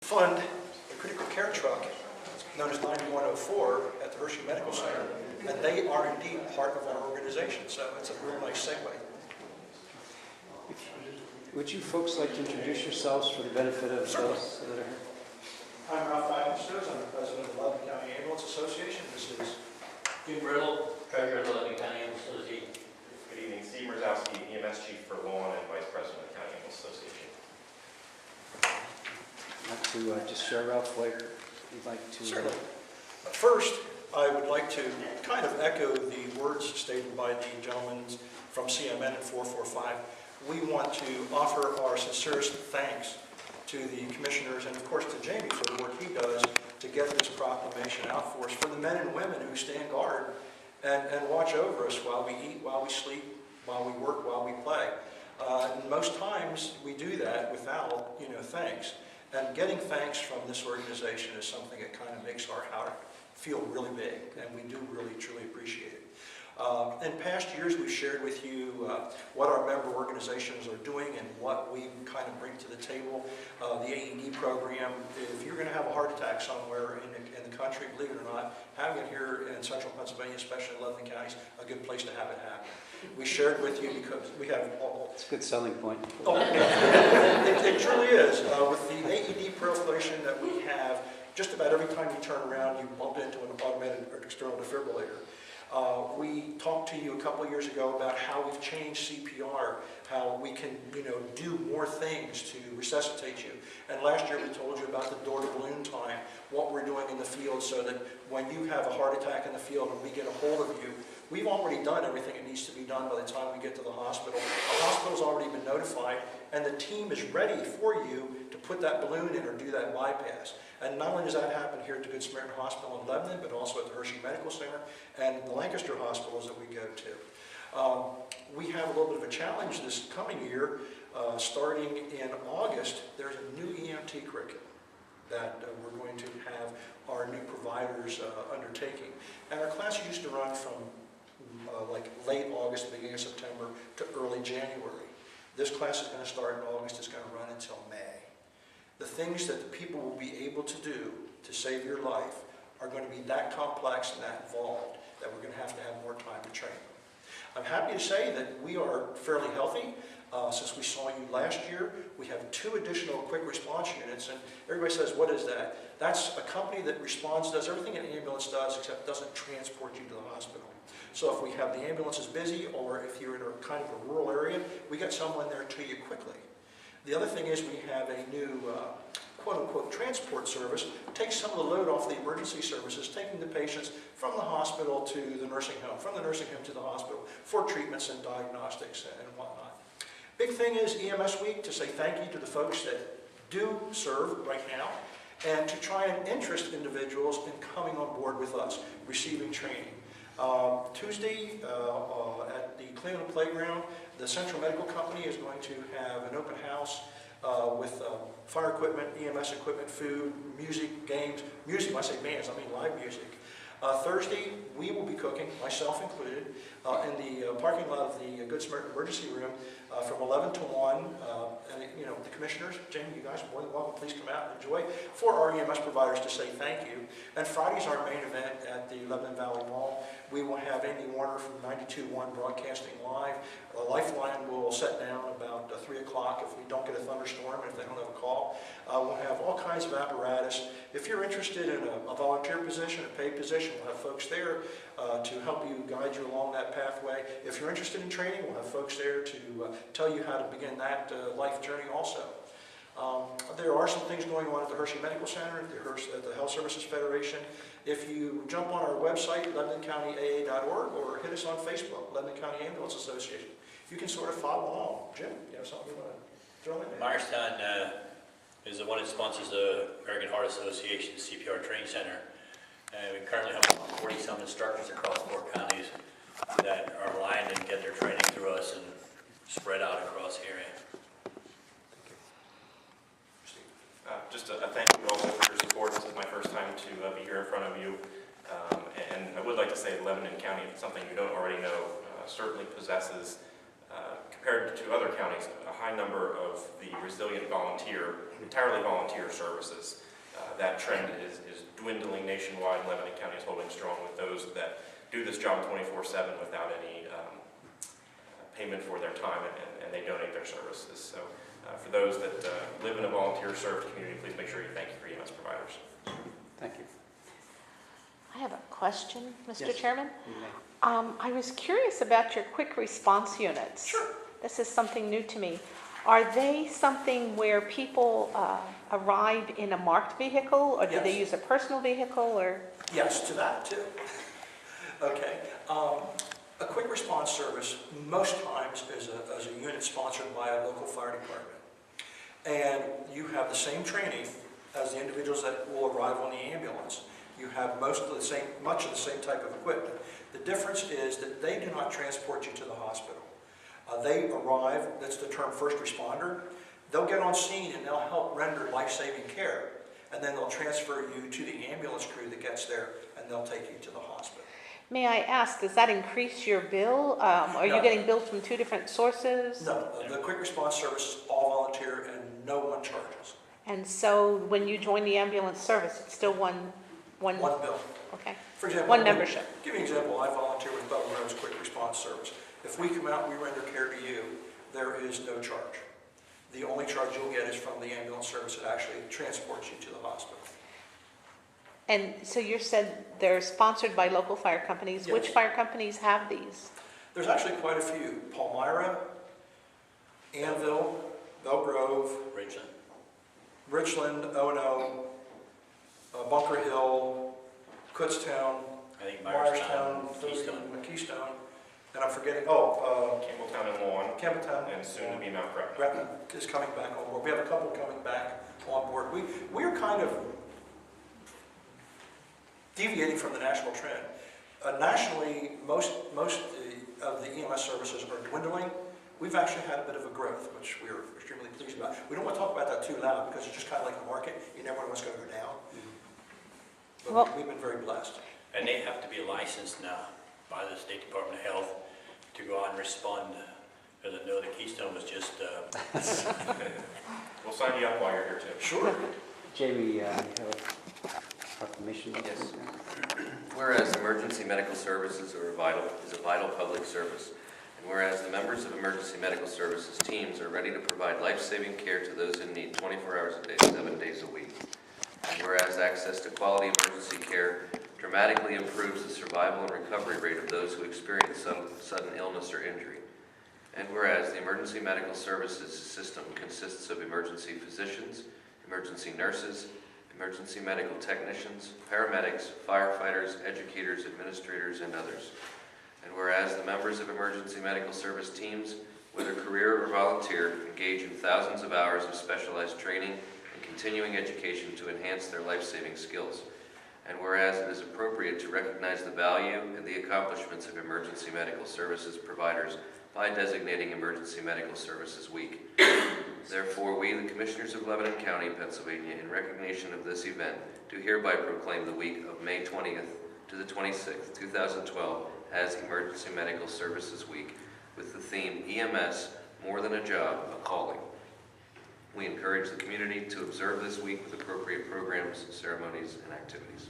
fund a critical care truck known as 9104 at the Hershey Medical Center, and they are indeed part of our organization, so it's a real nice segue. Would you folks like to introduce yourselves for the benefit of those that are here? I'm Ralph Backenstose. I'm the president of the Lebanon County Ambulance Association. This is Jim Brittle, treasurer of the Lebanon County Ambulance Association. Good evening, Steve Marzowski, EMS chief for Lawn and vice president of the County Ambulance Association. I'd like to just share, Ralph, what you'd like to... certainly. First, I would like to kind of echo the words stated by the gentleman from CMN in 445. We want to offer our sincerest thanks to the commissioners and, of course, to Jamie for the work he does to get this proclamation out for us, for the men and women who stand guard and watch over us while we eat, while we sleep, while we work, while we play. And most times we do that without, thanks. And getting thanks from this organization is something that kind of makes our heart feel really big, and we do really, truly appreciate it. In past years, we've shared with you what our member organizations are doing and what we kind of bring to the table. The AED program, if you're going to have a heart attack somewhere in the country, believe it or not, having it here in central Pennsylvania, especially in Lebanon County, is a good place to have it happen. We shared with you because we have... It's a good selling point. Oh, it truly is. With the AED proliferation that we have, just about every time you turn around, you bump into an automated or external defibrillator. We talked to you a couple of years ago about how we've changed CPR, how we can, do more things to resuscitate you. And last year we told you about the door-to-balloon time, what we're doing in the field so that when you have a heart attack in the field and we get a hold of you, we've already done everything that needs to be done by the time we get to the hospital. The hospital's already been notified, and the team is ready for you to put that balloon in or do that bypass. And not only does that happen here at the Good Samaritan Hospital in Lebanon, but also at the Hershey Medical Center and the Lancaster hospitals that we go to. We have a little bit of a challenge this coming year. Starting in August, there's a new EMT curriculum that we're going to have our new providers undertaking. And our class used to run from like late August, beginning of September to early January. This class is going to start in August. It's going to run until May. The things that the people will be able to do to save your life are going to be that complex and that involved that we're going to have more time to train them. I'm happy to say that we are fairly healthy. Since we saw you last year, we have 2 additional quick response units, and everybody says, what is that? That's a company that responds, does everything an ambulance does, except doesn't transport you to the hospital. So if we have the ambulances busy, or if you're in a kind of a rural area, we get someone there to you quickly. The other thing is we have a new quote-unquote transport service, takes some of the load off the emergency services, taking the patients from the hospital to the nursing home, from the nursing home to the hospital for treatments and diagnostics and whatnot. Big thing is EMS Week, to say thank you to the folks that do serve right now, and to try and interest individuals in coming on board with us, receiving training. Tuesday at the Cleveland Playground, the Central Medical Company is going to have an open house with fire equipment, EMS equipment, food, music, games. Music, when I say bands, I mean live music. Thursday, we will be cooking, myself included, in the parking lot of the Good Samaritan Emergency Room from 11 to 1. And the commissioners, Jamie, you guys are more than welcome. Please come out and enjoy. For our EMS providers to say thank you. And Friday's our main event at the Lebanon Valley Mall. We will have Amy Warner from 92.1 broadcasting live. Lifeline will set down about 3 o'clock if we don't get a thunderstorm, if they don't have a call. We'll have all kinds of apparatus. If you're interested in a volunteer position, a paid position, we'll have folks there to help you, guide you along that pathway. If you're interested in training, we'll have folks there to tell you how to begin that life journey also. There are some things going on at the Hershey Medical Center, at the Health Services Federation. If you jump on our website, LebanonCountyAA.org, or hit us on Facebook, Lebanon County Ambulance Association, you can sort of follow along. Jim, you have something you want to throw in there? Myerstown is the one that sponsors the American Heart Association CPR Training Center. We currently have 40-some instructors across 4 counties that are aligned and get their training through us and spread out across the area. Just a thank you also for your support. This is my first time to be here in front of you. And I would like to say Lebanon County, if it's something you don't already know, certainly possesses, compared to other counties, a high number of the resilient entirely volunteer services. that trend is dwindling nationwide. Lebanon County is holding strong with those that do this job 24/7 without any payment for their time, and they donate their services. So for those that live in a volunteer-served community, please make sure you thank your EMS providers. Thank you. I have a question, Mr. Yes. Chairman. You may. I was curious about your quick response units. Sure. This is something new to me. Are they something where people arrive in a marked vehicle, or do they Yes. use a personal vehicle, or? Yes, to that too. Okay. A quick response service most times is a unit sponsored by a local fire department. And you have the same training as the individuals that will arrive on the ambulance. You have much of the same type of equipment. The difference is that they do not transport you to the hospital. They arrive, that's the term first responder. They'll get on scene and they'll help render life-saving care. And then they'll transfer you to the ambulance crew that gets there, and they'll take you to the hospital. May I ask, does that increase your bill? Are you No. getting billed from two different sources? No, the quick response service is all volunteer and no one charges. And so when you join the ambulance service, it's still one, One bill. okay, For example, one membership? Give you an example. I volunteer with Butler Rose Quick Response Service. If we come out and we render care to you, there is no charge. The only charge you'll get is from the ambulance service that actually transports you to the hospital. And so you said they're sponsored by local fire companies. Yes. Which fire companies have these? There's actually quite a few. Palmyra, Annville, Belle Grove, Richland. Richland, O&O, Bunker Hill, Kutztown, I think Myerstown, Keystone. Keystone, and I'm forgetting, Campbelltown and Lawn, Campbelltown. and soon to be Mount Gretna. Gretna is coming back on board. We have a couple coming back on board. We're kind of deviating from the national trend. Nationally, most of the EMS services are dwindling. We've actually had a bit of a growth, which we're extremely pleased about. We don't want to talk about that too loud because it's just kind of like the market. You never know what's going to go down. But Well- we've been very blessed. And they have to be licensed now by the State Department of Health to go out and respond. Because I know the Keystone was just, We'll sign you up while you're here too. Sure. Jamie, you have a proclamation? Yes. Whereas emergency medical services is a vital public service, and whereas the members of emergency medical services teams are ready to provide life-saving care to those in need 24 hours a day, 7 days a week, and whereas access to quality emergency care dramatically improves the survival and recovery rate of those who experience some sudden illness or injury, and whereas the emergency medical services system consists of emergency physicians, emergency nurses, emergency medical technicians, paramedics, firefighters, educators, administrators, and others. And whereas the members of emergency medical service teams, whether career or volunteer, engage in thousands of hours of specialized training and continuing education to enhance their life-saving skills. And whereas it is appropriate to recognize the value and the accomplishments of emergency medical services providers by designating Emergency Medical Services Week. Therefore, we, the Commissioners of Lebanon County, Pennsylvania, in recognition of this event, do hereby proclaim the week of May 20th to the 26th, 2012, as Emergency Medical Services Week, with the theme EMS, More Than a Job, a Calling. We encourage the community to observe this week with appropriate programs, ceremonies, and activities.